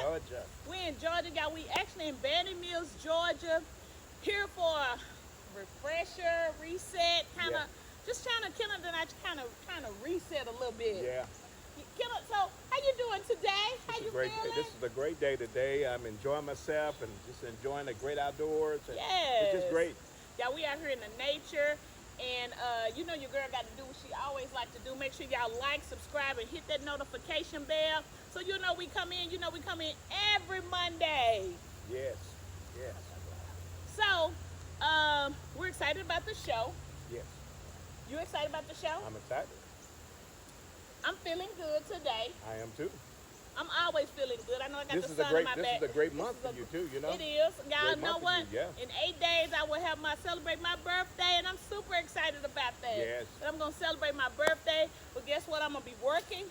Georgia. We in Georgia, y'all. We actually in Bandy Mills, Georgia. Here for a refresher, reset, kind of, just trying to, Kenneth and I kind of reset a little bit. Yeah. Kenneth, so how you doing today? How you feeling? This is a great day today. I'm enjoying myself and just enjoying the great outdoors. And Yes. it's just great. Y'all, we out here in the nature. And you know your girl got to do what she always like to do. Make sure y'all like, subscribe, and hit that notification bell. So you know we come in. You know we come in every Monday. Yes. Yes. So we're excited about the show. Yes. You excited about the show? I'm excited. I'm feeling good today. I am too. I'm always feeling good. I know I got This the is a sun great. in my This back. is a great month for you too. You know. It is. Y'all Great know month for what? you, yeah. In 8 days, I will have celebrate my birthday, and I'm super excited about that. Yes. But I'm gonna celebrate my birthday. But guess what? I'm gonna be working.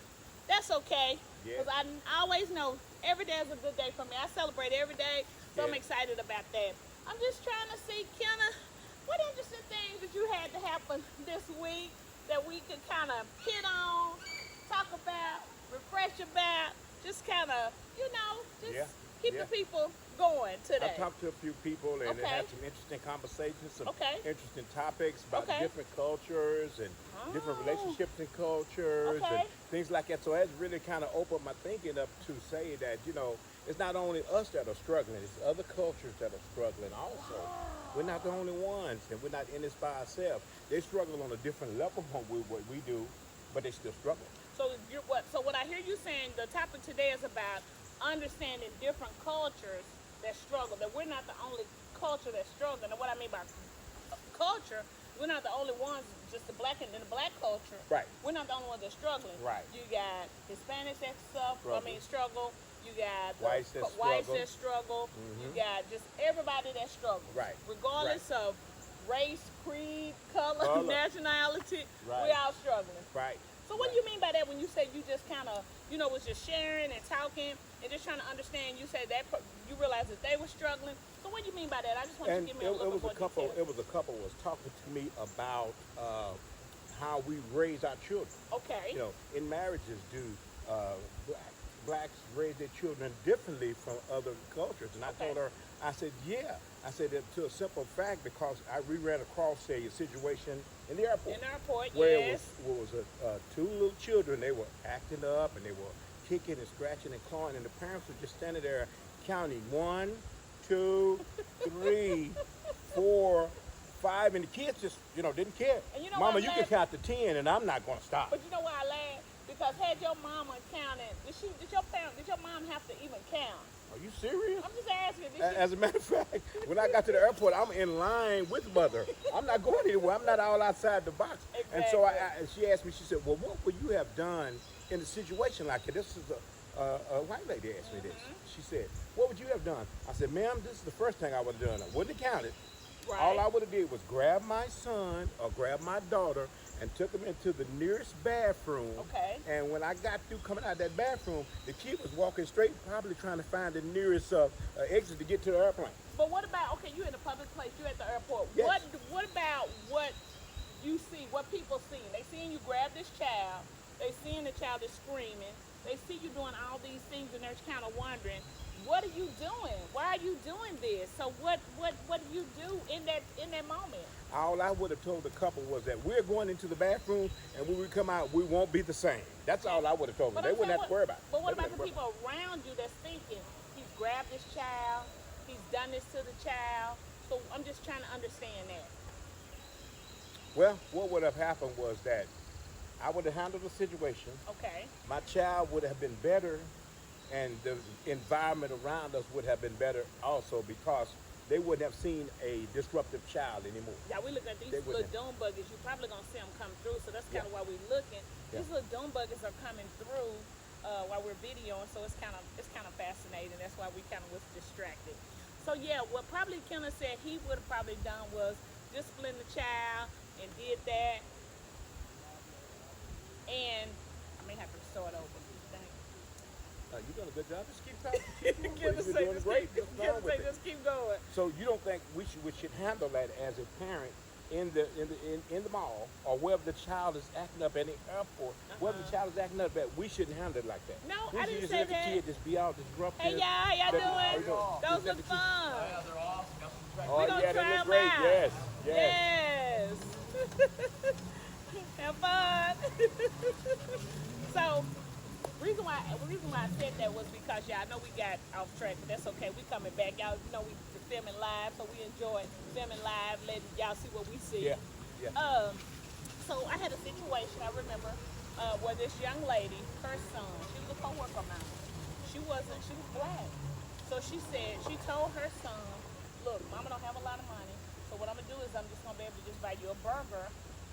That's okay. Yes. Because I always know every day is a good day for me. I celebrate every day, so I'm Yes. excited about that. I'm just trying to see, Kenna, what interesting things that you had to happen this week that we could kind of hit on, talk about, refresh about, just kind of, just keep the people going today. I talked to a few people and Okay. had some interesting conversations, some Okay. interesting topics about Okay. different cultures and different Oh. relationships and cultures Okay. and things like that. So that's really kind of opened my thinking up to say that, it's not only us that are struggling, it's other cultures that are struggling also. We're not the only ones, and we're not in this by ourselves. They struggle on a different level from what we do, but they still struggle. So what I hear you saying, the topic today is about understanding different cultures that struggle, that we're not the only culture that's struggling. And what I mean by culture, we're not the only ones, just the black and the black culture. Right. We're not the only ones that's struggling. Right. You got Hispanics that struggle. You got the Whites that struggle. Mm-hmm. You got just everybody that struggles. Right. Regardless of race, creed, color, nationality, Right. we all struggling. Right. So what do you mean by that when you say you just kind of, was just sharing and talking and just trying to understand? You said that you realized that they were struggling. So what do you mean by that? I just want you to give me a little bit more detail. It was a couple was talking to me about how we raise our children. Okay. In marriages, do blacks raise their children differently from other cultures? And I told her, I said, yeah. I said that to a simple fact because we ran across a situation in the airport. Where it was two little children. They were acting up and they were kicking and scratching and clawing, and the parents were just standing there counting 1, 2, 3, 4, 5, and the kids just didn't care. And Mama, you can count to 10, and I'm not going to stop. But you know why I laughed? Because had your mama counted, did your mom have to even count? Are you serious? I'm just asking. As a matter of fact, when I got to the airport, I'm in line with mother. I'm not going anywhere. I'm not all outside the box. Exactly. And so she asked me, she said, well, what would you have done in a situation like it? This is a white lady asked me this. She said, what would you have done? I said, ma'am, this is the first thing I would have done. I wouldn't have counted. Right. All I would have did was grab my son or grab my daughter and took them into the nearest bathroom. Okay. And when I got through coming out of that bathroom, the kid was walking straight, probably trying to find the nearest exit to get to the airplane. But what about, you in a public place, you at the airport. Yes. What about what you see, what people see? They seeing you grab this child. They seeing the child is screaming. They see you doing all these things and they're kind of wondering, what are you doing? Why are you doing this? So what do you do in that moment? All I would have told the couple was that we're going into the bathroom, and when we come out, we won't be the same. That's all I would have told them. They wouldn't have to worry about it. But what about the people around you that's thinking, he's grabbed this child, he's done this to the child? So I'm just trying to understand that. Well, what would have happened was that I would have handled the situation. Okay. My child would have been better, and the environment around us would have been better also because they wouldn't have seen a disruptive child anymore. Yeah, we look at these little dune buggies. You're probably going to see them come through, so that's kind of why we're looking. These little dune buggies are coming through while we're videoing, so it's kind of fascinating. That's why we kind of was distracted. So yeah, what probably Kenneth said he would have probably done was discipline the child and did that. And I may have to start over. You're doing a good job. Just keep talking. You're doing great. Just keep going. So you don't think we should handle that as a parent in the mall, or wherever the child is acting up at the airport, wherever the child is acting up at, we shouldn't handle it like that. No, We I should didn't just say let that. the kid just be out disruptive. Hey, y'all, how y'all doing? How Those look fun. Yeah, they're awesome. Got some track. Oh We gonna yeah, try they look 'em great. out. Yes, yes. Yes. Have fun. So, reason why I said that was because y'all know we got off track, but that's okay. We coming back. Y'all know we filming live, so we enjoy filming live, letting y'all see what we see. Yeah, yeah. So I had a situation. I remember where this young lady, her son, she was a coworker of mine. She was black. So she told her son, look, mama don't have a lot of money, so what I'm gonna do is I'm just gonna be able to just buy you a burger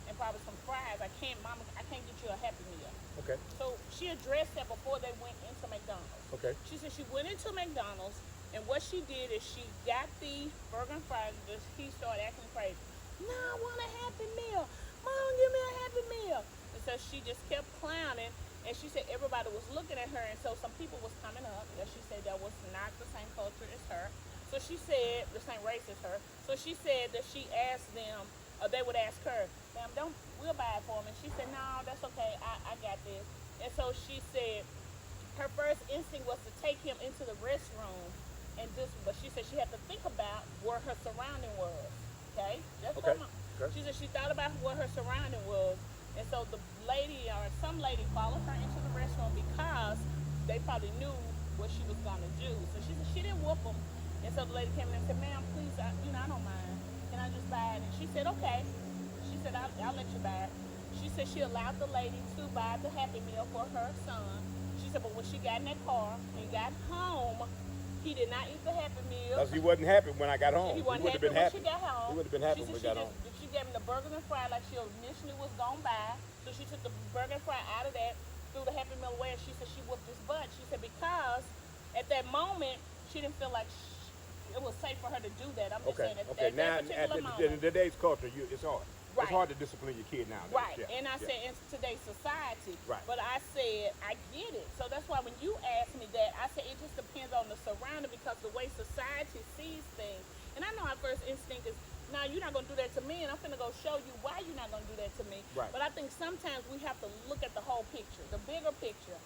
and probably some fries. I can't get you a Happy Meal. Okay, So she addressed that before they went into McDonald's. okay. She said she went into McDonald's, and what she did is she got the burger and fries. He started acting crazy. No, I want a Happy Meal. Mom, give me a Happy Meal. And so she just kept clowning, and she said everybody was looking at her, and so some people was coming up that she said that was not the same culture as her. So she said, the same race as her. So she said that she asked them, or they would ask her, ma'am, we'll buy it for me. She said, no, that's okay, I got this. And so she said her first instinct was to take him into the restroom, but she said she had to think about where her surrounding was. Okay? That's Okay. Okay. She said she thought about where her surrounding was. And so the lady or some lady followed her into the restroom because they probably knew what she was going to do. So she said she didn't whoop them. And so the lady came in and said, ma'am, please, I don't mind. Can I just buy it? And she said, okay. She said, I'll let you buy it. She said she allowed the lady to buy the Happy Meal for her son. She said, but when she got in that car and got home, he did not eat the Happy Meal. Because he wasn't happy when I got home. He wasn't wouldn't happy have when been she happy. got home. He would have been happy She when we said got home. she gave him the burger and fry like she initially was going to buy. So she took the burger and fry out of that, threw the Happy Meal away, and she said she whooped his butt. She said because at that moment, she didn't feel like it was safe for her to do that. I'm just saying at Okay. that Now, particular in moment. today's culture, it's hard. Right. It's hard to discipline your kid nowadays. Right, Yeah, and I yeah. said in today's society, Right. but I said I get it. So that's why when you asked me that, I said it just depends on the surrounding because the way society sees things. And I know our first instinct is, no, you're not gonna do that to me, and I'm gonna go show you why you're not gonna do that to me. Right. But I think sometimes we have to look at the whole picture, the bigger picture.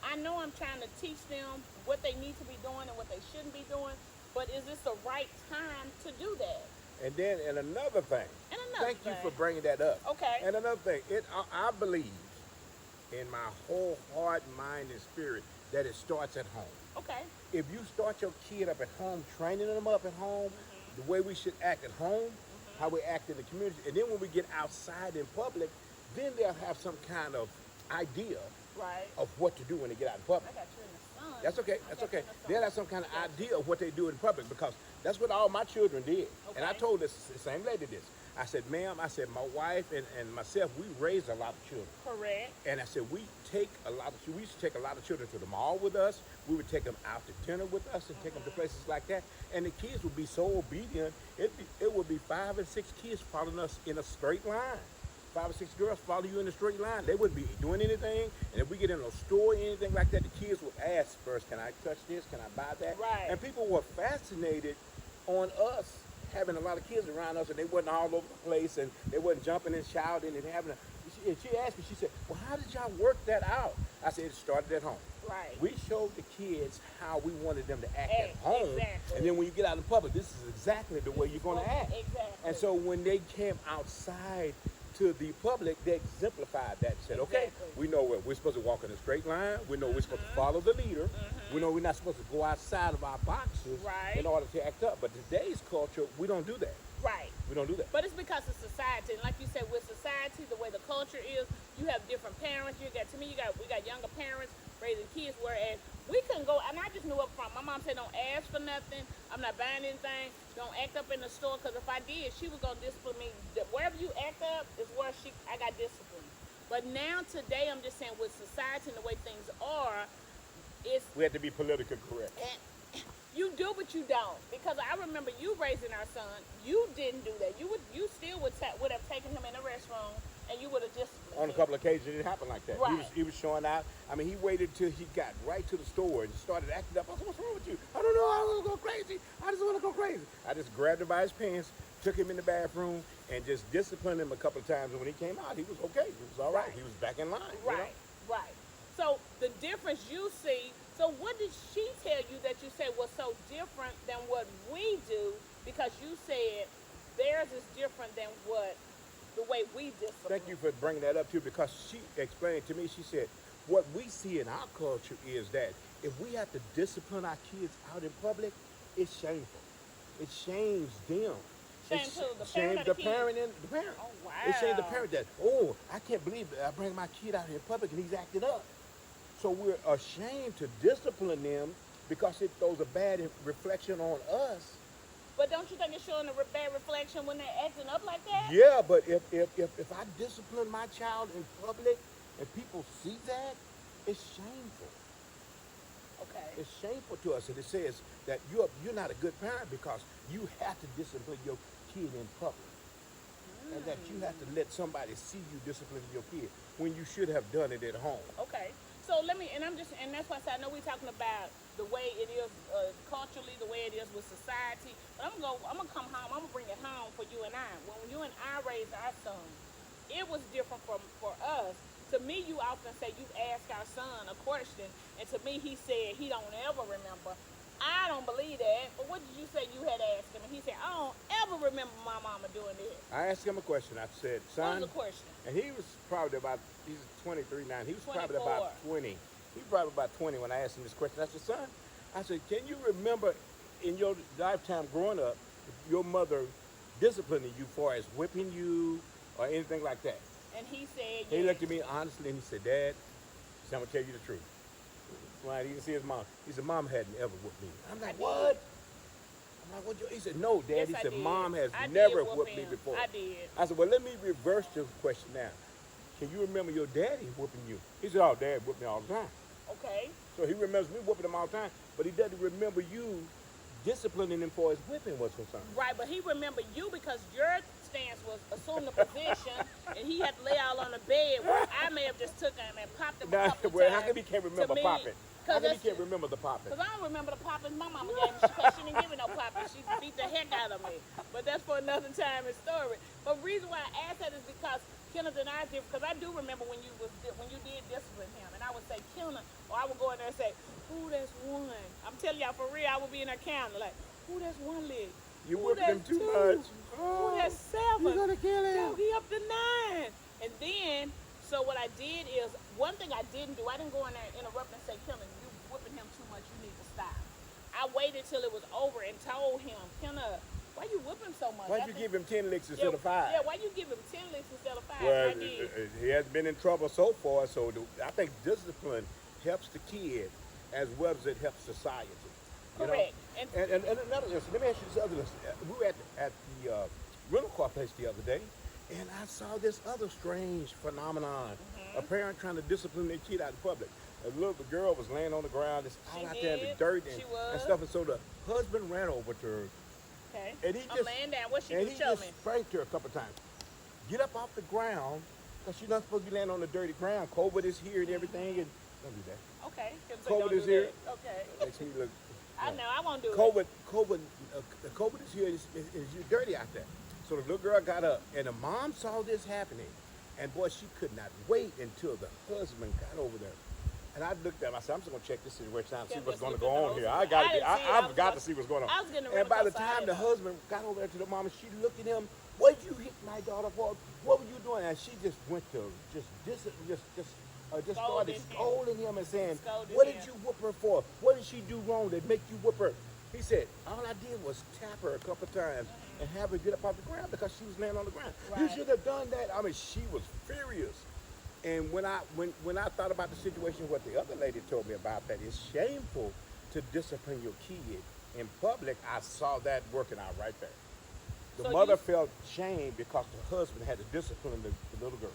I know I'm trying to teach them what they need to be doing and what they shouldn't be doing, but is this the right time to do that? And then, another thing. Thank you for bringing that up. Okay. And another thing, I believe in my whole heart, mind, and spirit that it starts at home. Okay. If you start your kid up at home, training them up at home, the way we should act at home, how we act in the community, and then when we get outside in public, then they'll have some kind of idea Right. of what to do when they get out in public. I got you in the sun. That's okay. I That's got you okay. in the sun. They'll have some kind of idea of what they do in public because that's what all my children did. And I Okay. told the same lady this. I said, ma'am, I said, my wife and myself, we raised a lot of children. Correct. And I said, we used to take a lot of children to the mall with us. We would take them out to dinner with us and take them to places like that. And the kids would be so obedient. It would be 5 and 6 kids following us in a straight line. 5 or 6 girls follow you in a straight line. They wouldn't be doing anything. And if we get in a store or anything like that, the kids would ask first, can I touch this? Can I buy that? Right. And people were fascinated on us having a lot of kids around us, and they wasn't all over the place, and they wasn't jumping and shouting and having and she asked me, she said, well, how did y'all work that out? I said, it started at home. Right. We showed the kids how we wanted them to act at home. Exactly. And then when you get out in public, this is exactly the way you're going to act. Exactly. And so when they came outside to the public, they exemplified that. Said, okay, Exactly. we know we're supposed to walk in a straight line. We know we're supposed to follow the leader. We know we're not supposed to go outside of our boxes Right. in order to act up. But today's culture, we don't do that. Right. We don't do that. But it's because of society. And like you said, with society, the way the culture is, you have different parents. We got younger parents raising kids, whereas we couldn't go, and I just knew up front. My mom said, don't ask for nothing. I'm not buying anything. Don't act up in the store, because if I did, she was going to discipline me. Wherever you act up is where I got disciplined. But now today, I'm just saying with society and the way things are, We have to be politically correct. and you do, but you don't. Because I remember you raising our son. You didn't do that. You still would have taken him in the restroom, And you would have disciplined On a him. couple of occasions, it didn't happen like that. Right. He was showing out. I mean, he waited till he got right to the store and started acting up. I said, "What's wrong with you?" "I don't know. I want to go crazy. I just want to go crazy." I just grabbed him by his pants, took him in the bathroom, and just disciplined him a couple of times. And when he came out, he was okay. He was all right. He was back in line. Right, right. So the difference you see, so what did she tell you that you said was so different than what we do? Because you said theirs is different than what the way we discipline. Thank you for bringing that up too, because she explained to me. She said, "What we see in our culture is that if we have to discipline our kids out in public, it's shameful. It shames them. Shame It's to the shame parent or the the kid? parent and the parent. Oh, wow. It shames the parent that, oh, I can't believe I bring my kid out here in public and he's acting up. So we're ashamed to discipline them because it throws a bad reflection on us. But don't you think it's showing a bad reflection when they're acting up like that? Yeah, but if I discipline my child in public and people see that, it's shameful. Okay. It's shameful to us, and it says that you're not a good parent because you have to discipline your kid in public, and that you have to let somebody see you disciplining your kid when you should have done it at home. Okay. So let me, and that's why I said, I know we're talking about the way it is culturally, the way it is with society. But I'm gonna come home. I'm gonna bring it home for you and I. When you and I raised our son, it was different for us. To me, you often say you ask our son a question, and to me, he said he don't ever remember. I don't believe that. But what did you say you had asked him? And he said, I don't ever remember my mama doing this. I asked him a question. I said, What "Son," was the question? and he was probably about, he's 23 now. He was probably 24. about 20. He was probably about 20 when I asked him this question. I said, "Son," I said, "can you remember in your lifetime growing up, your mother disciplining you for as whipping you or anything like that?" And he said, He yes. looked at me honestly and he said, "Dad," he said, "I'm gonna tell you the truth." Right? He didn't see his mom. He said, "Mom hadn't ever whipped me." I'm like, "What?" I'm like, "What?" He said, "No, Dad." Yes, He I said, did. "Mom has I did never whoop whipped me him. before." I did. I said, "Well, let me reverse the question now. Can you remember your daddy whooping you?" He said, "Oh, Dad whooped me all the time." Okay. So he remembers me whooping him all the time, but he doesn't remember you disciplining him for his whipping was concerned. Right, but he remembered you because your stance was assume the position, and he had to lay out on the bed. Where I may have just took him and popped him a Now, couple well, times. how come he can't remember To me, popping? How come he that's- can't remember the popping? Because I don't remember the popping my mama gave me because she didn't give me no popping. She beat the heck out of me. But that's for another time and story. But the reason why I asked that is because Kenneth and I did, because I do remember when you did discipline him, and I would say Kenneth, or I would go in there and say, "Ooh, that's one." I'm telling y'all for real, I would be in there counting like, "Ooh, that's one leg. You Ooh, whipping him that's too two. much. Ooh, that's seven. You're gonna kill him. No, he up to 9." And then, so what I did is, one thing I didn't do, I didn't go in there and interrupt and say, "Kenneth, you whipping him too much, you need to stop." I waited till it was over and told him, "Kenneth, why you whipping so much?" Why'd you give him 10 licks instead of 5? Yeah, why you give him 10 licks instead of 5? Well, I did. he has been in trouble so far, so I think discipline helps the kid as well as it helps society. You know? Correct. And another lesson, let me ask you this other lesson. We were at the rental car place the other day, and I saw this other strange phenomenon. A parent trying to discipline their kid out in public. A little girl was laying on the ground, just She out there in the did. dirt She and was. stuff, and so the husband ran over to her, Okay. and he I'm just laying down. What she and do? he Show just me. spanked her a couple times. Get up off the ground, because you're not supposed to be laying on the dirty ground. COVID is here and everything, and don't do that. Okay. COVID Don't is do here. that. Okay. Makes me look. I know. I won't do it. COVID is here. Is you dirty out there. So the little girl got up, and the mom saw this happening, and boy, she could not wait until the husband got over there. And I looked at him. I said, "I'm just gonna check this situation out and see what's gonna go on here. I've got to see what's going on." I was getting And by the rental time side the of it. husband got over there to the mom, and she looked at him, "What did you hit my daughter for? What were you doing?" And she just went to just started Scolding him. scolding him and saying, Scolding "What did him. you whoop her for? What did she do wrong that make you whoop her?" He said, "All I did was tap her a couple times and have her get up off the ground because she was laying on the ground. You Right. should have done that." I mean, she was furious. And when I thought about the situation, what the other lady told me about that, it's shameful to discipline your kid in public. I saw that working out right there. The So mother you- felt shame because the husband had to discipline the little girl.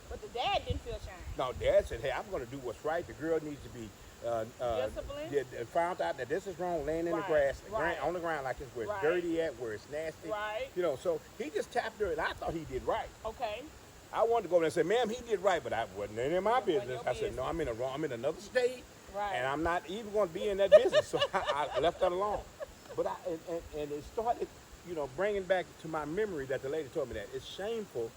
But the dad didn't feel shame. No, Dad said, "Hey, I'm going to do what's right. The girl needs to be Disciplined? found out that this is wrong, laying in Right, the grass, right. on the ground like this, where it's Right. dirty at, where it's nasty." Right. You know, so he just tapped her, and I thought he did right. Okay. I wanted to go there and say, ma'am, he did right, but I wasn't in my It wasn't business. your I said, no, business. I'm in another state, Right. and I'm not even going to be in that business. So I left that alone. But and it started, bringing back to my memory that the lady told me that it's shameful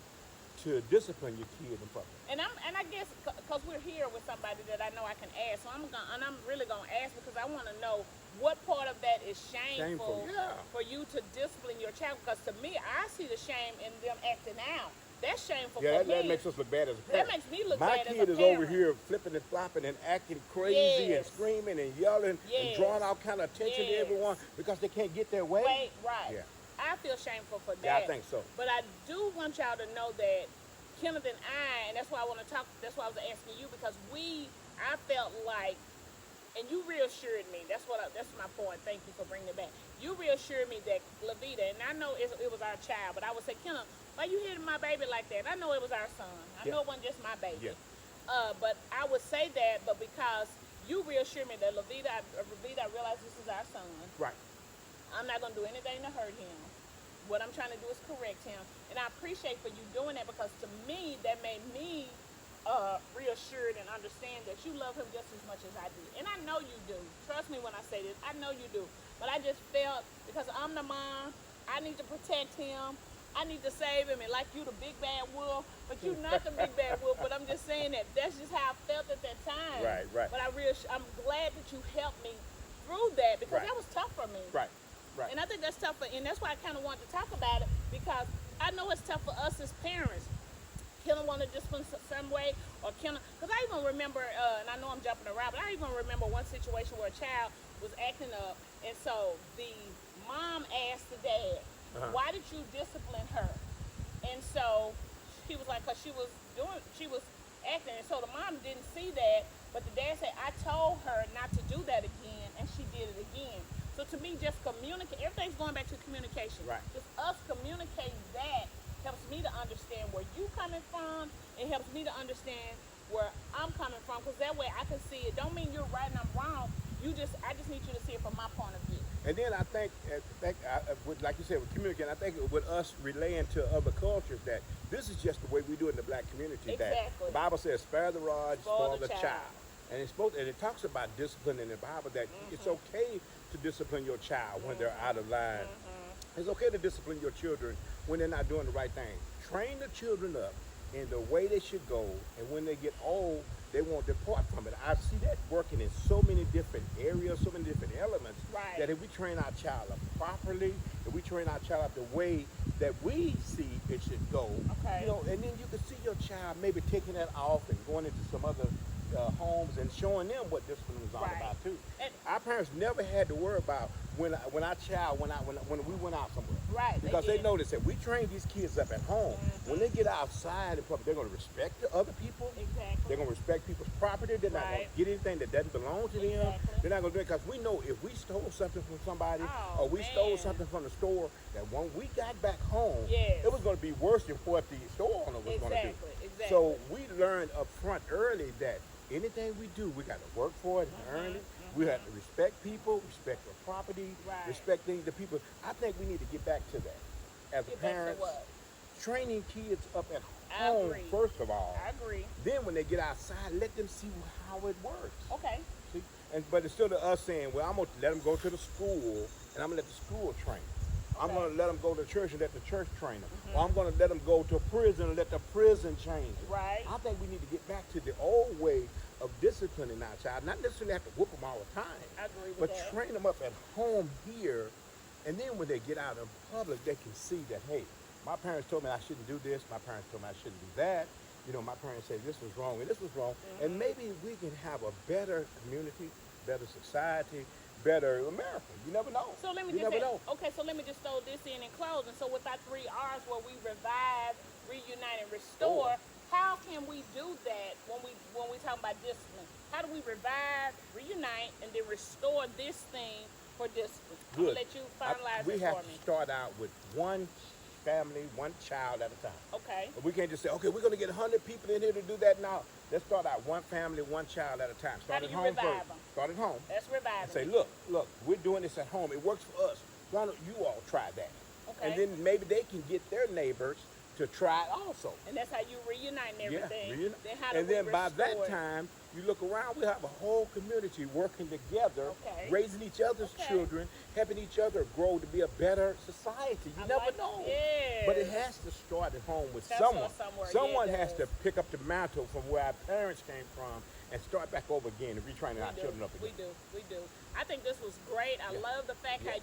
to discipline your kid in public. And I guess because we're here with somebody that I know I can ask, so I'm really gonna ask because I want to know what part of that is shameful, yeah. for you to discipline your child. Because to me, I see the shame in them acting out. That's shameful Yeah, for that me. makes us look bad as a That parent. makes me look My bad as a kid is parent. over here flipping and flopping and acting crazy and Yes. screaming and yelling Yes. and drawing all kind of attention to Yes. everyone because they can't get their way. Wait, right. Yeah. I feel shameful for that. Yeah, I think so. But I do want y'all to know that Kenneth and I, and that's why I want to talk, that's why I was asking you, because I felt like, and you reassured me, that's my point, thank you for bringing it back. You reassured me that LAVIDA, and I know it was our child, but I would say, Kenneth, why you hitting my baby like that? I know it was our son. I know it wasn't just my baby. Yeah. But I would say that, but because you reassured me that LAVIDA, I realize this is our son. Right. I'm not going to do anything to hurt him. What I'm trying to do is correct him. And I appreciate for you doing that, because to me, that made me reassured and understand that you love him just as much as I do. And I know you do. Trust me when I say this. I know you do. But I just felt, because I'm the mom, I need to protect him. I need to save him. And like you, the big bad wolf. But you're not the big bad wolf. But I'm just saying that that's just how I felt at that time. Right, right. But I'm glad that you helped me through that, because Right. that was tough for me. Right. Right. And I think that's tough, and that's why I kind of wanted to talk about it, because I know it's tough for us as parents. Kenneth want to discipline some way, or Kenneth, because I even remember, and I know I'm jumping around, but I even remember one situation where a child was acting up, and so the mom asked the dad, why did you discipline her? And so he was like, because she was acting, and so the mom didn't see that, but the dad said, I told her not to do that again, and she did it again. So to me, just communicate. Everything's going back to communication. Right. Just us communicating that helps me to understand where you coming from. It helps me to understand where I'm coming from, because that way I can see it. Don't mean you're right and I'm wrong. I just need you to see it from my point of view. And then I think like you said, with communicating, I think with us relaying to other cultures that this is just the way we do it in the black community. Exactly. That the Bible says, spare the rod, spoil the child. child. And it talks about discipline in the Bible, that it's okay to discipline your child when they're out of line. It's okay to discipline your children when they're not doing the right thing. Train the children up in the way they should go, and when they get old, they won't depart from it. I see that working in so many different areas, so many different elements, Right. that if we train our child up properly, if we train our child up the way that we see it should go, Okay. and then you can see your child maybe taking that off and going into some other homes and showing them what discipline is all Right. about too. And- Our parents never had to worry about when our child when we went out somewhere. Right, they Because they did. noticed that we train these kids up at home. When they get outside in public, they're going to respect the other people. Exactly. They're going to respect people's property. They're not going Right. to get anything that doesn't belong to them. Exactly. They're not going to do it, because we know if we stole something from somebody, Oh, or we stole man. something from the store, that when we got back home, Yes. it was going to be worse than what the store owner was going to do. Exactly. So we learned up front early that anything we do, we got to work for it and earn it. We have to respect people, respect their property, Right. respect the people. I think we need to get back to that as Get back to parents. what? Training kids up at I home agree. first of all. I agree. Then when they get outside, let them see how it works. Okay. See? But it's still to us saying, well, I'm going to let them go to the school, and I'm going to let the school train them. I'm Okay. going to let them go to church and let the church train them. Or I'm going to let them go to prison and let the prison change them. Right. I think we need to get back to the old way of disciplining our child. Not necessarily have to whoop them all the time, I agree with but that. train them up at home here. And then when they get out in public, they can see that, hey, my parents told me I shouldn't do this. My parents told me I shouldn't do that. My parents said this was wrong and this was wrong. And maybe we can have a better community, better society, better America. You never know. So let me you just never say, know. okay, so let me just throw this in closing. So with our 3 R's, where we revive, reunite, and restore, how can we do that when we talk about discipline? How do we revive, reunite, and then restore this thing for discipline? I'm Good. gonna let you finalize We it have for to me. start out with one family, one child at a time. Okay. We can't just say, okay, we're going to get 100 people in here to do that. Now, let's start out one family, one child at a time. How Start do at you home revive first. them? Start at home. That's reviving. And say, look, we're doing this at home. It works for us. Why don't you all try that? Okay. And then maybe they can get their neighbors to try it also. And that's how you reunite and everything. Then how do And we then by that restore it? time, you look around, we have a whole community working together, Okay. raising each other's Okay. children, helping each other grow to be a better society. You I never like- know. yes. But it has to start at home with That's someone. what somewhere, Someone yeah, it has to does. pick up the mantle from where our parents came from and start back over again and retraining our We children up do. again. We do. I think this was great. I Yeah. love the fact Yes.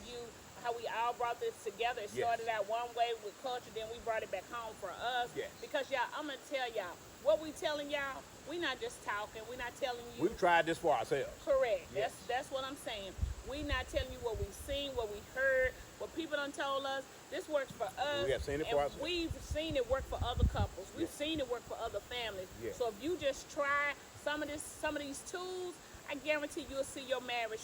how we all brought this together. It Yes. started out one way with culture, then we brought it back home for us. Yes. Because y'all, I'm gonna tell y'all, what we telling y'all, we not just talking. We not telling you. We've tried this for ourselves. Correct. Yes. That's what I'm saying. We not telling you what we've seen, what we heard, what people done told us. This works for us. We have seen it and for ourselves. we've seen it work for other couples. We've Yes. seen it work for other families. Yes. So if you just try some of these tools, I guarantee you'll see your marriage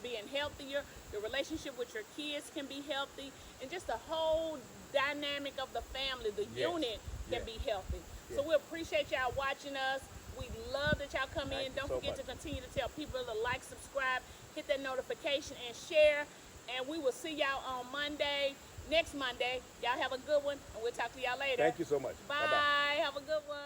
being healthier. Your relationship with your kids can be healthy, and just the whole dynamic of the family, the Yes. unit can Yes. be healthy. Yes. So we appreciate y'all watching us. We love that y'all come Thank in. you Don't so forget much. to continue to tell people to like, subscribe, hit that notification, and share. And we will see y'all on Monday, next Monday. Y'all have a good one, and we'll talk to y'all later. Thank you so much. Bye. Bye-bye. Have a good one.